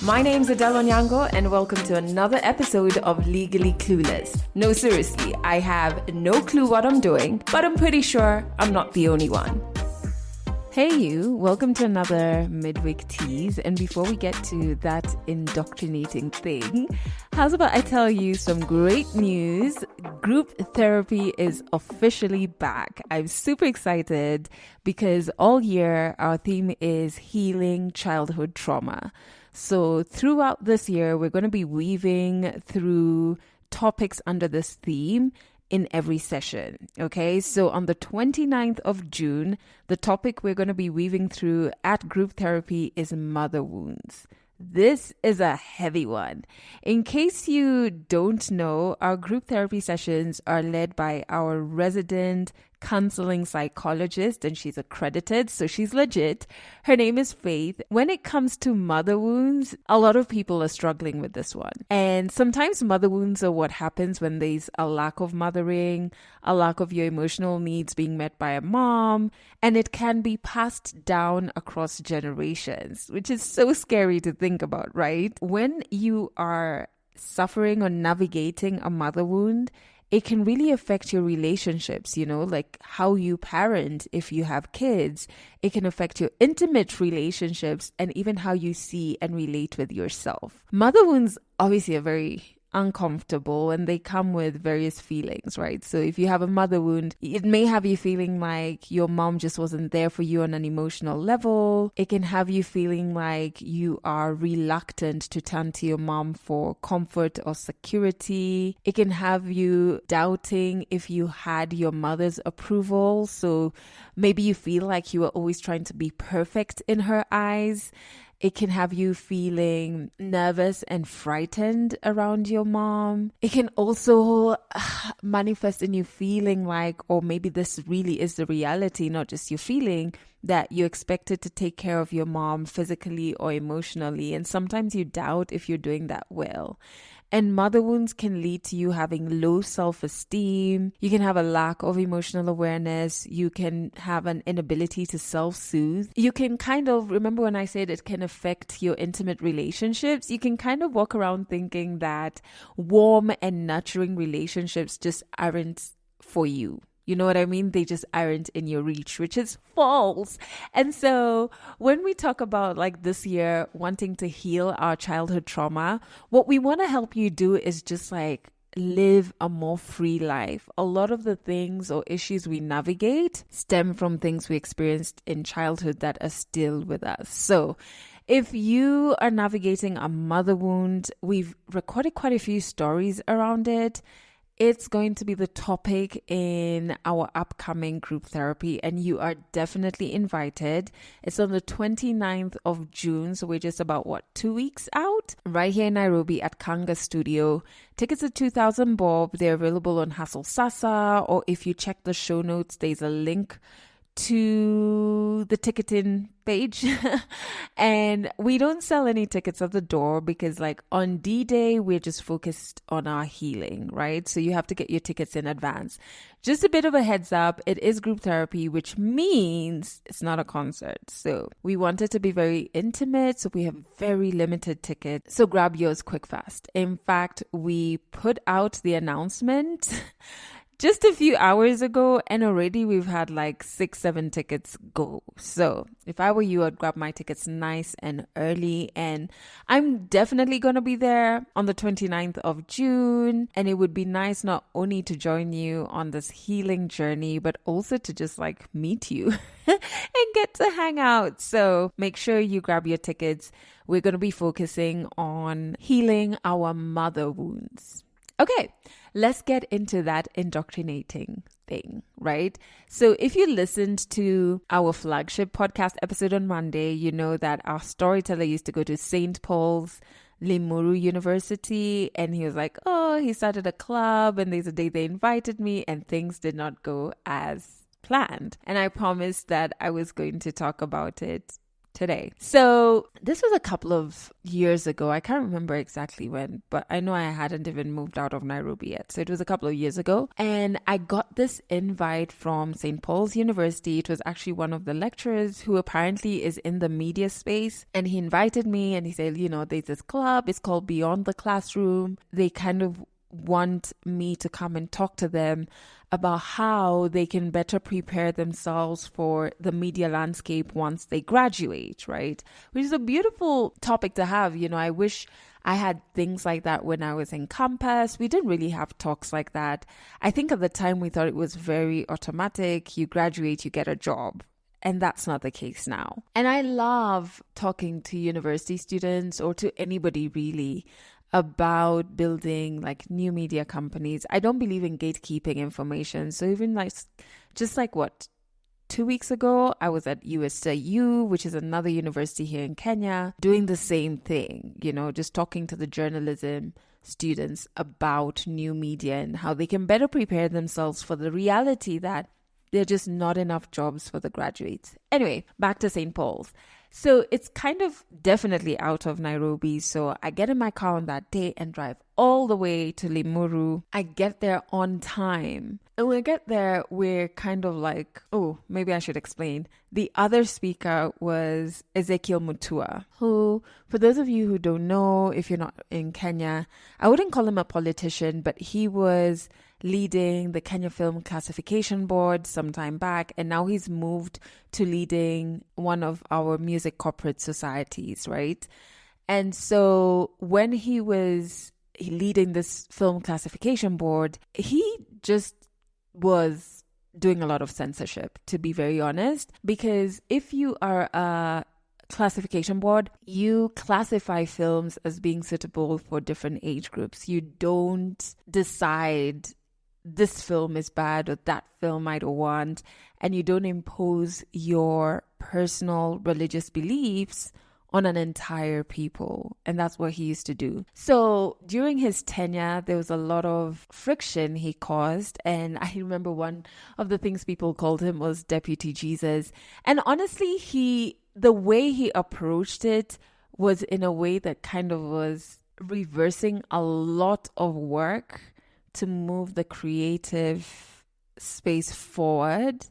My name's Adele Onyango and welcome to another episode of Legally Clueless. No, seriously, I have no clue what I'm doing, but I'm pretty sure I'm not the only one. Hey you, welcome to another midweek tease. And before we get to that indoctrinating thing, how's about I tell you some great news? Group therapy is officially back. I'm super excited because all year our theme is healing childhood trauma. So throughout this year, we're going to be weaving through topics under this theme in every session. Okay, so on the 29th of June, the topic we're going to be weaving through at group therapy is mother wounds. This is a heavy one. In case you don't know, our group therapy sessions are led by our resident counseling psychologist, and she's accredited, so she's legit. Her name is Faith. When it comes to mother wounds, a lot of people are struggling with this one. And sometimes mother wounds are what happens when there's a lack of mothering, a lack of your emotional needs being met by a mom, and it can be passed down across generations, which is so scary to think about, right? When you are suffering or navigating a mother wound, it can really affect your relationships, like how you parent if you have kids. It can affect your intimate relationships and even how you see and relate with yourself. Mother wounds obviously are very uncomfortable and they come with various feelings, right? So if you have a mother wound, it may have you feeling like your mom just wasn't there for you on an emotional level. It can have you feeling like you are reluctant to turn to your mom for comfort or security. It can have you doubting if you had your mother's approval. So maybe you feel like you were always trying to be perfect in her eyes. It can have you feeling nervous and frightened around your mom. It can also manifest in you feeling like, or maybe this really is the reality, not just your feeling, that you're expected to take care of your mom physically or emotionally. And sometimes you doubt if you're doing that well. And mother wounds can lead to you having low self-esteem. You can have a lack of emotional awareness. You can have an inability to self-soothe. You can remember when I said it can affect your intimate relationships, you can kind of walk around thinking that warm and nurturing relationships just aren't for you. You know what I mean? They just aren't in your reach, which is false. And so when we talk about like this year wanting to heal our childhood trauma, what we want to help you do is just like live a more free life. A lot of the things or issues we navigate stem from things we experienced in childhood that are still with us. So if you are navigating a mother wound, we've recorded quite a few stories around it. It's going to be the topic in our upcoming group therapy, and you are definitely invited. It's on the 29th of June, so we're just about, 2 weeks out? Right here in Nairobi at Kanga Studio. Tickets are 2,000 bob. They're available on Hustle Sasa, or if you check the show notes, there's a link to the ticketing page. And we don't sell any tickets at the door because like on D-Day, we're just focused on our healing, right? So you have to get your tickets in advance. Just a bit of a heads up, it is group therapy, which means it's not a concert. So we want it to be very intimate. So we have very limited tickets. So grab yours quick, fast. In fact, we put out the announcement just a few hours ago, and already we've had like 6-7 tickets go. So if I were you, I'd grab my tickets nice and early. And I'm definitely going to be there on the 29th of June. And it would be nice not only to join you on this healing journey, but also to just like meet you and get to hang out. So make sure you grab your tickets. We're going to be focusing on healing our mother wounds. Okay, let's get into that indoctrinating thing, right? So if you listened to our flagship podcast episode on Monday, you know that our storyteller used to go to St. Paul's Limuru University, and he was like, he started a club, and there's a day they invited me, and things did not go as planned. And I promised that I was going to talk about it today. So this was a couple of years ago. I can't remember exactly when, but I know I hadn't even moved out of Nairobi yet. So it was a couple of years ago. And I got this invite from St. Paul's University. It was actually one of the lecturers who apparently is in the media space. And he invited me and he said, there's this club. It's called Beyond the Classroom. They kind of want me to come and talk to them about how they can better prepare themselves for the media landscape once they graduate, right? Which is a beautiful topic to have. I wish I had things like that when I was in campus. We didn't really have talks like that. I think at the time we thought it was very automatic. You graduate, you get a job. And that's not the case now. And I love talking to university students or to anybody really about building like new media companies. I don't believe in gatekeeping information. So even just 2 weeks ago, I was at USIU, which is another university here in Kenya, doing the same thing, just talking to the journalism students about new media and how they can better prepare themselves for the reality that there are just not enough jobs for the graduates. Anyway, back to St. Paul's. So it's kind of definitely out of Nairobi. So I get in my car on that day and drive all the way to Limuru. I get there on time. And when I get there, we're kind of like, maybe I should explain. The other speaker was Ezekiel Mutua, who, for those of you who don't know, if you're not in Kenya, I wouldn't call him a politician, but he was leading the Kenya Film Classification Board some time back, and now he's moved to leading one of our music corporate societies, right? And so when he was leading this film classification board, he just was doing a lot of censorship, to be very honest, because if you are a classification board, you classify films as being suitable for different age groups. You don't decide this film is bad or that film I don't want, and you don't impose your personal religious beliefs on an entire people. And that's what he used to do. So during his tenure, there was a lot of friction he caused. And I remember one of the things people called him was Deputy Jesus. And honestly, the way he approached it was in a way that kind of was reversing a lot of work to move the creative space forward.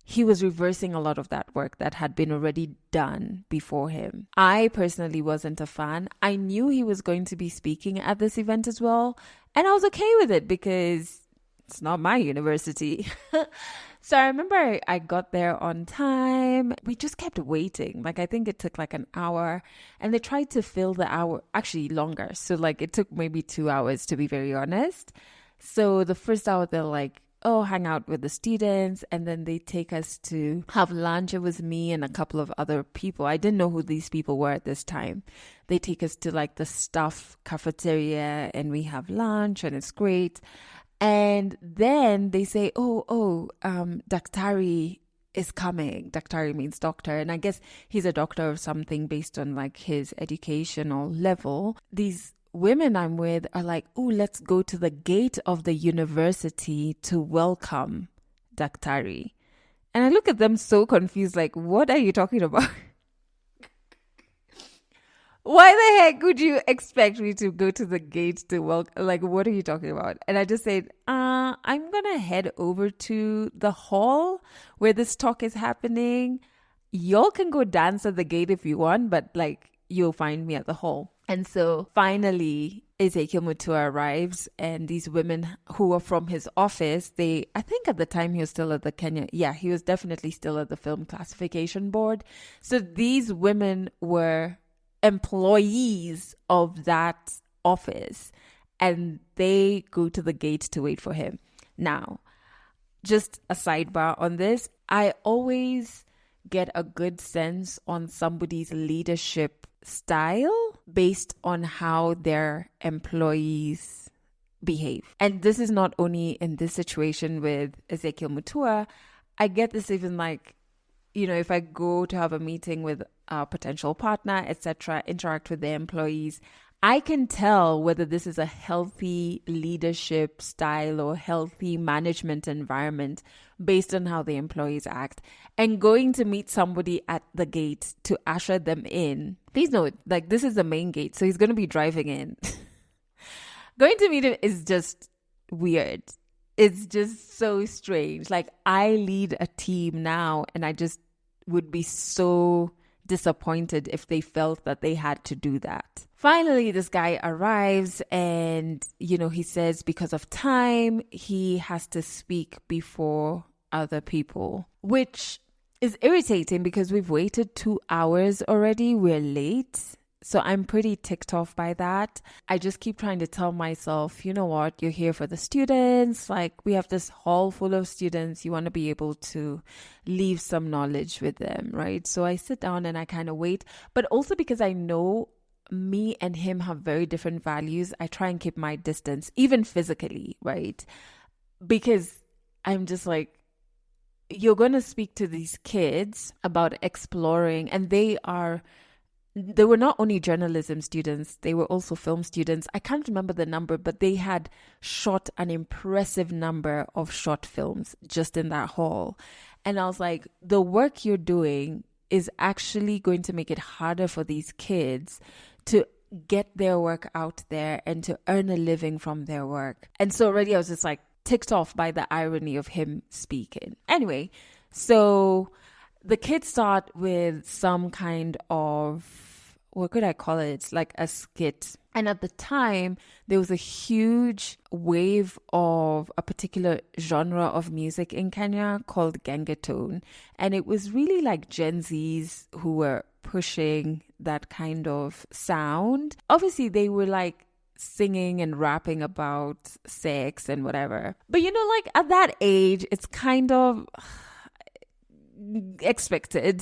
He was reversing a lot of that work that had been already done before him. I personally wasn't a fan. I knew he was going to be speaking at this event as well, and I was okay with it because it's not my university. So I remember I got there on time. We just kept waiting. I think it took an hour, and they tried to fill the hour, actually longer. So it took maybe 2 hours, to be very honest. So the first hour, they're hang out with the students, and then they take us to have lunch. It was me and a couple of other people. I didn't know who these people were at this time. They take us to the staff cafeteria, and we have lunch, and it's great. And then they say, Daktari is coming. Daktari means doctor. And I guess he's a doctor of something based on his educational level. These women I'm with are let's go to the gate of the university to welcome Daktari. And I look at them so confused, what are you talking about? Why the heck would you expect me to go to the gate to welcome? What are you talking about? And I just said, I'm going to head over to the hall where this talk is happening. Y'all can go dance at the gate if you want, but you'll find me at the hall. And so finally, Ezekiel Mutua arrives, and these women who were from his office, I think at the time he was still at the Kenya. Yeah, he was definitely still at the Film Classification Board. So these women were employees of that office, and they go to the gate to wait for him. Now, just a sidebar on this, I always get a good sense on somebody's leadership style based on how their employees behave. And this is not only in this situation with Ezekiel Mutua. I get this even if I go to have a meeting with a potential partner, etc., interact with their employees, I can tell whether this is a healthy leadership style or healthy management environment based on how the employees act. And going to meet somebody at the gate to usher them in, please note, like, this is the main gate, so he's going to be driving in. Going to meet him is just weird. It's just so strange. Like, I lead a team now, and I just would be so disappointed if they felt that they had to do that. Finally, this guy arrives and, he says because of time, he has to speak before other people, which is irritating because we've waited 2 hours already. We're late. So I'm pretty ticked off by that. I just keep trying to tell myself, you know what, you're here for the students. Like, we have this hall full of students. You want to be able to leave some knowledge with them, right? So I sit down and I kind of wait. But also because I know me and him have very different values, I try and keep my distance, even physically, right? Because I'm just like, you're going to speak to these kids about exploring, and they were not only journalism students, they were also film students. I can't remember the number, but they had shot an impressive number of short films just in that hall. And I was like, the work you're doing is actually going to make it harder for these kids to get their work out there and to earn a living from their work. And so already I was just like ticked off by the irony of him speaking. Anyway, so the kids start with some kind of, what could I call it? Like a skit. And at the time, there was a huge wave of a particular genre of music in Kenya called gengetone. And it was really like Gen Zs who were pushing that kind of sound. Obviously, they were like singing and rapping about sex and whatever. But like at that age, it's kind of expected,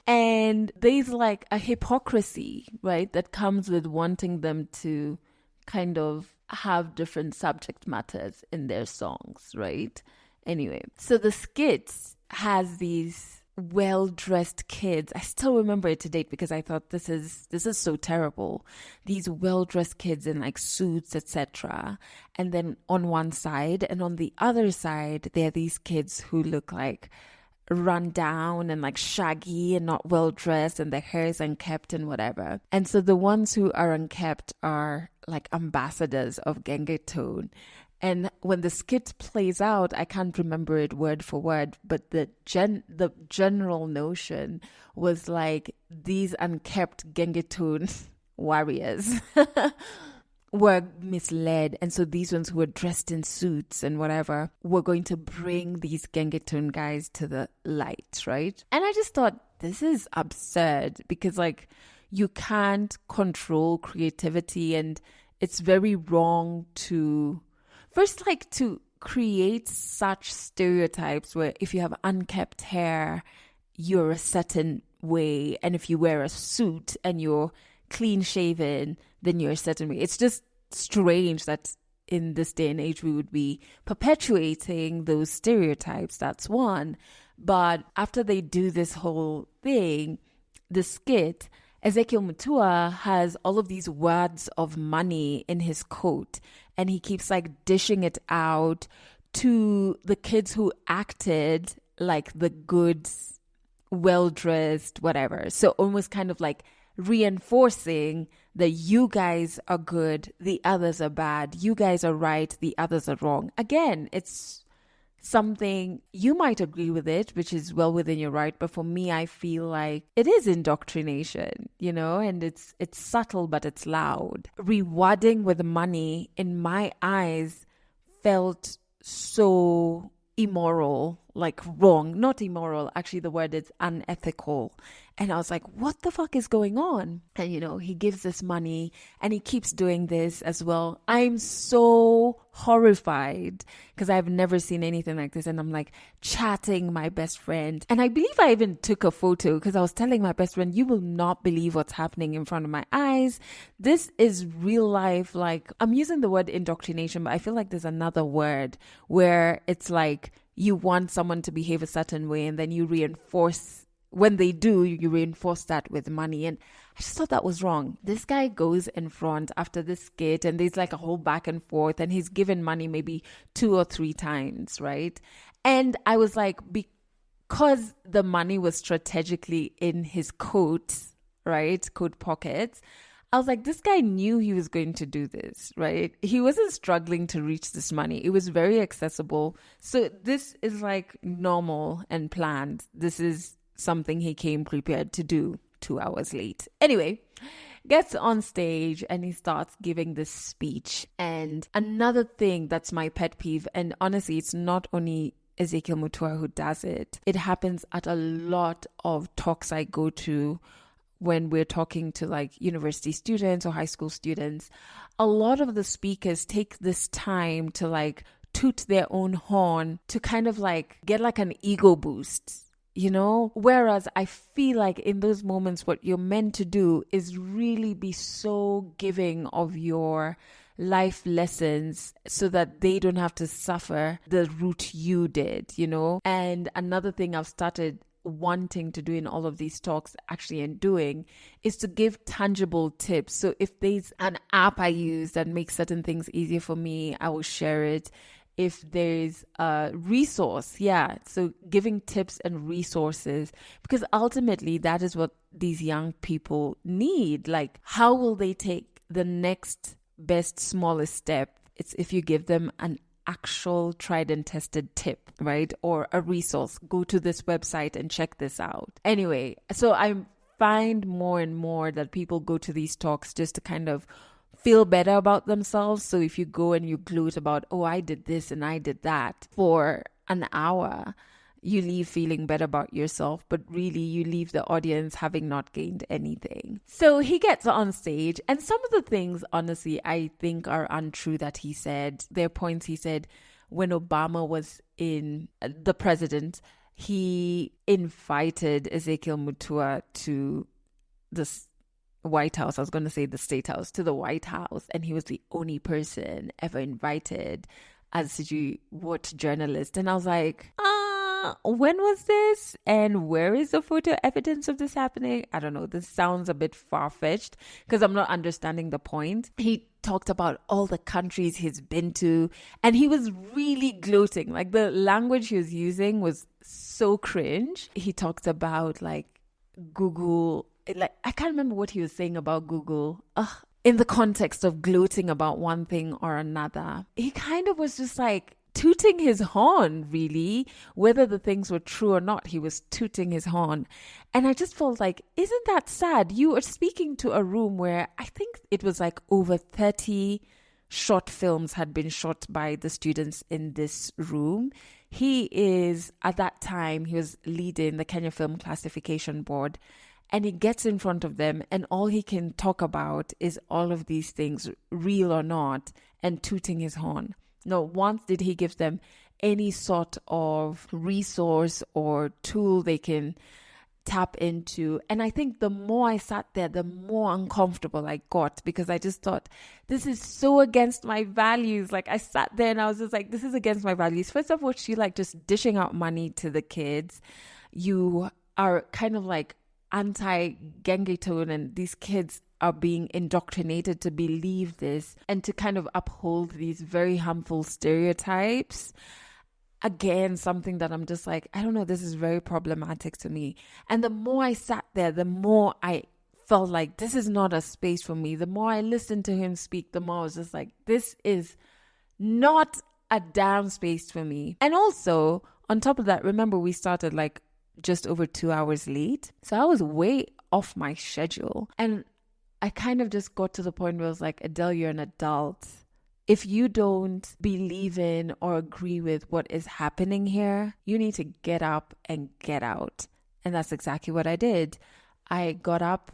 and there's like a hypocrisy, right, that comes with wanting them to kind of have different subject matters in their songs, right? Anyway, so the skits has these well-dressed kids. I still remember it to date because I thought this is so terrible. These well-dressed kids in like suits, etc. And then on one side, and on the other side, there are these kids who look like run down and like shaggy and not well dressed, and their hair is unkempt and whatever. And so the ones who are unkempt are like ambassadors of gengetone. And when the skit plays out, I can't remember it word for word, but the general notion was like these unkempt gengetone warriors were misled, and so these ones who were dressed in suits and whatever were going to bring these gengetone guys to the light, right? And I just thought, this is absurd, because like you can't control creativity, and it's very wrong to first like to create such stereotypes where if you have unkept hair, you're a certain way, and if you wear a suit and you're clean shaven, then you're a certain way. It's just strange that in this day and age we would be perpetuating those stereotypes. That's one. But after they do this whole thing, the skit, Ezekiel Mutua has all of these wads of money in his coat, and he keeps like dishing it out to the kids who acted like the good, well-dressed, whatever. So almost kind of like reinforcing that you guys are good, the others are bad, you guys are right, the others are wrong. Again, it's something, you might agree with it, which is well within your right, but for me, I feel like it is indoctrination, and it's subtle, but it's loud. Rewarding with money, in my eyes, felt so immoral, like wrong, not immoral, actually the word is unethical. And I was like, what the fuck is going on? And he gives this money and he keeps doing this as well. I'm so horrified because I've never seen anything like this. And I'm like chatting my best friend, and I believe I even took a photo because I was telling my best friend, you will not believe what's happening in front of my eyes. This is real life. Like, I'm using the word indoctrination, but I feel like there's another word where it's like you want someone to behave a certain way and then you reinforce when they do, you reinforce that with money. And I just thought that was wrong. This guy goes in front after this skit and there's like a whole back and forth, and he's given money maybe 2 or 3 times, right? And I was like, because the money was strategically in his coat, right? Coat pockets. I was like, this guy knew he was going to do this, right? He wasn't struggling to reach this money. It was very accessible. So this is like normal and planned. This is something he came prepared to do 2 hours late. Anyway, gets on stage and he starts giving this speech. And another thing that's my pet peeve, and honestly, it's not only Ezekiel Mutua who does it. It happens at a lot of talks I go to when we're talking to like university students or high school students. A lot of the speakers take this time to like toot their own horn to kind of like get like an ego boost. Whereas I feel like in those moments, what you're meant to do is really be so giving of your life lessons so that they don't have to suffer the route you did, And another thing I've started wanting to do in all of these talks, actually, and doing, is to give tangible tips. So if there's an app I use that makes certain things easier for me, I will share it. If there's a resource, so giving tips and resources, because ultimately that is what these young people need. Like, how will they take the next best, smallest step? It's if you give them an actual tried and tested tip, right? Or a resource. Go to this website and check this out. Anyway, so I find more and more that people go to these talks just to kind of feel better about themselves. So if you go and you gloat about, oh, I did this and I did that for an hour, you leave feeling better about yourself, but really you leave the audience having not gained anything. So he gets on stage, and some of the things, honestly, I think are untrue that he said. There are points he said when Obama was the president, he invited Ezekiel Mutua to this White House. I was going to say the State House, to the White House, and he was the only person ever invited as what journalist. And I was like, when was this? And where is the photo evidence of this happening? I don't know. This sounds a bit far-fetched because I'm not understanding the point. He talked about all the countries he's been to, and he was really gloating. Like, the language he was using was so cringe. He talked about like Google. Like, I can't remember what he was saying about Google. In the context of gloating about one thing or another. He kind of was just like tooting his horn, really. Whether the things were true or not, he was tooting his horn. And I just felt like, isn't that sad? You are speaking to a room where I think it was like over 30 short films had been shot by the students in this room. He is, at that time, he was leading the Kenya Film Classification Board. And he gets in front of them, and all he can talk about is all of these things, real or not, and tooting his horn. No once did he give them any sort of resource or tool they can tap into. And I think the more I sat there, the more uncomfortable I got, because I just thought, this is so against my values. Like, I sat there and I was just like, this is against my values. First of all, she like just dishing out money to the kids. You are kind of like anti-Gengetone, and these kids are being indoctrinated to believe this and to kind of uphold these very harmful stereotypes. Again, something that I'm just like, I don't know, this is very problematic to me. And the more I sat there, the more I felt like this is not a space for me. The more I listened to him speak, the more I was just like, this is not a damn space for me. And also, on top of that, remember we started like just over 2 hours late. So I was way off my schedule. And I kind of just got to the point where I was like, Adele, you're an adult. If you don't believe in or agree with what is happening here, you need to get up and get out. And that's exactly what I did. I got up,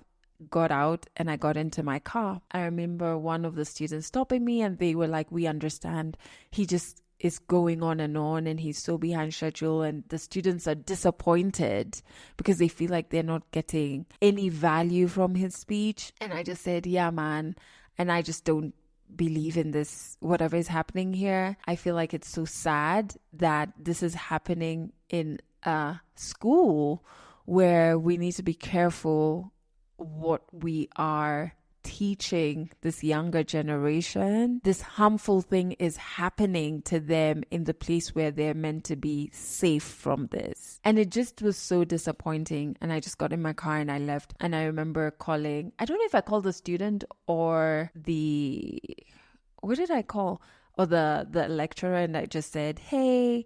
got out, and I got into my car. I remember one of the students stopping me, and they were like, we understand. He just is going on and he's so behind schedule, and the students are disappointed because they feel like they're not getting any value from his speech. And I just said, yeah, man. And I just don't believe in this, whatever is happening here. I feel like it's so sad that this is happening in a school where we need to be careful what we are teaching this younger generation. This harmful thing is happening to them in the place where they're meant to be safe from this. And it just was so disappointing. And I just got in my car and I left. And I remember calling, I don't know if I called the student or what did I call? Or the lecturer, and I just said, hey,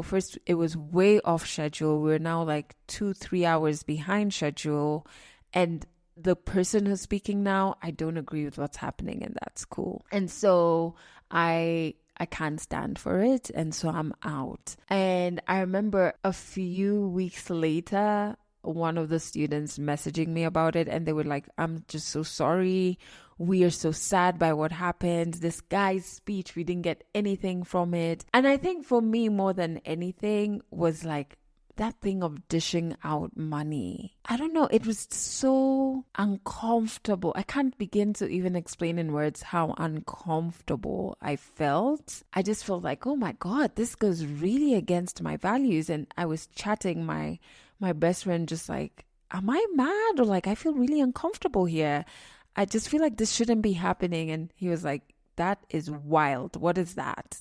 first it was way off schedule. We're now like 2-3 hours behind schedule. And the person who's speaking now, I don't agree with what's happening in that school. And so I can't stand for it. And so I'm out. And I remember a few weeks later, one of the students messaging me about it. And they were like, I'm just so sorry. We are so sad by what happened. This guy's speech, we didn't get anything from it. And I think for me, more than anything, was like, that thing of dishing out money. I don't know. It was so uncomfortable. I can't begin to even explain in words how uncomfortable I felt. I just felt like, oh my God, this goes really against my values. And I was chatting my best friend, just like, am I mad? Or like, I feel really uncomfortable here. I just feel like this shouldn't be happening. And he was like, that is wild. What is that?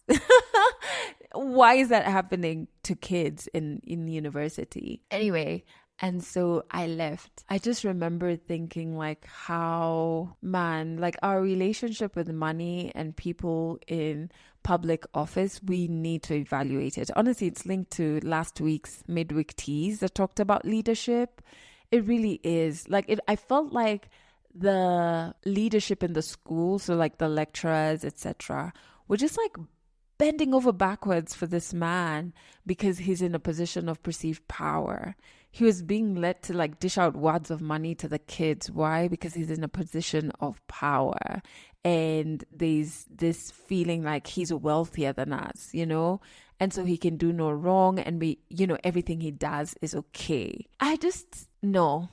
Why is that happening to kids in university? Anyway, and so I left. I just remember thinking like how, man, like our relationship with money and people in public office, we need to evaluate it. Honestly, it's linked to last week's midweek teas that talked about leadership. It really is. Like I felt like the leadership in the school, so like the lecturers, etc., were just like bending over backwards for this man because he's in a position of perceived power. He was being led to like dish out wads of money to the kids. Why? Because he's in a position of power. And there's this feeling like he's wealthier than us, and so he can do no wrong and be, everything he does is okay. No.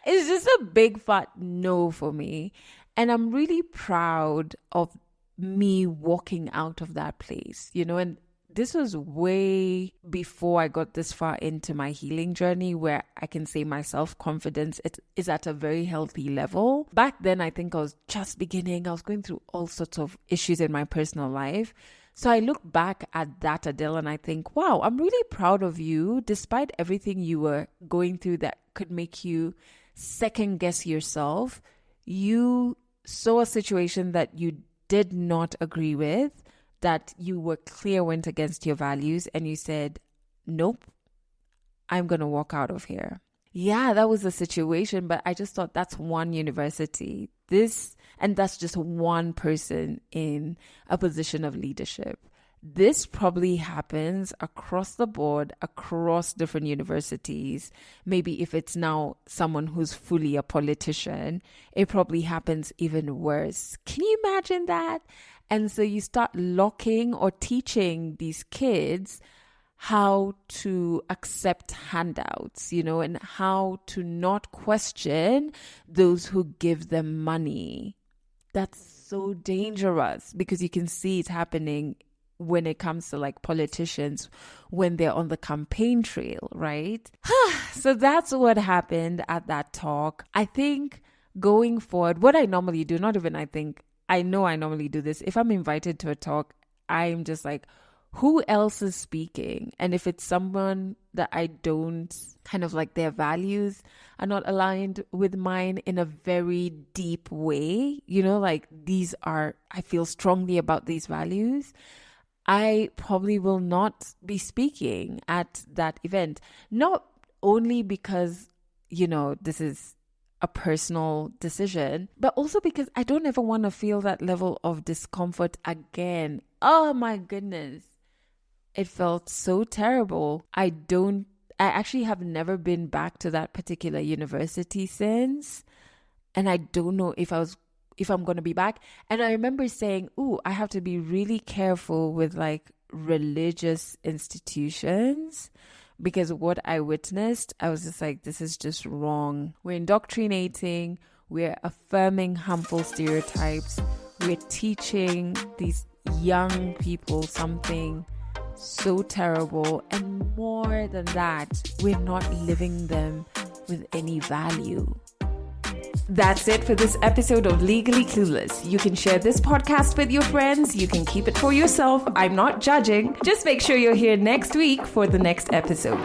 It's just a big fat no for me. And I'm really proud of me walking out of that place, and this was way before I got this far into my healing journey where I can say my self-confidence is at a very healthy level. Back then, I think I was just beginning. I was going through all sorts of issues in my personal life. So I look back at that, Adele, and I think, wow, I'm really proud of you. Despite everything you were going through that could make you second guess yourself, you saw a situation that you did not agree with, that you were clear went against your values, and you said, nope, I'm going to walk out of here. Yeah, that was the situation, but I just thought that's one university. And that's just one person in a position of leadership. This probably happens across the board, across different universities. Maybe if it's now someone who's fully a politician, it probably happens even worse. Can you imagine that? And so you start locking or teaching these kids how to accept handouts, and how to not question those who give them money. That's so dangerous because you can see it happening when it comes to like politicians when they're on the campaign trail, right? So that's what happened at that talk. I think going forward, what I normally do, I know I normally do this. If I'm invited to a talk, I'm just like, who else is speaking? And if it's someone that I don't kind of like, their values are not aligned with mine in a very deep way, like I feel strongly about these values, I probably will not be speaking at that event. Not only because, this is a personal decision, but also because I don't ever want to feel that level of discomfort again. Oh my goodness. It felt so terrible. I actually have never been back to that particular university since. And I don't know if I'm going to be back. And I remember saying, I have to be really careful with like religious institutions, because what I witnessed, I was just like, this is just wrong. We're indoctrinating, we're affirming harmful stereotypes, we're teaching these young people something so terrible, and more than that, we're not living them with any value. That's it for this episode of Legally Clueless. You can share this podcast with your friends. You can keep it for yourself. I'm not judging. Just make sure you're here next week for the next episode.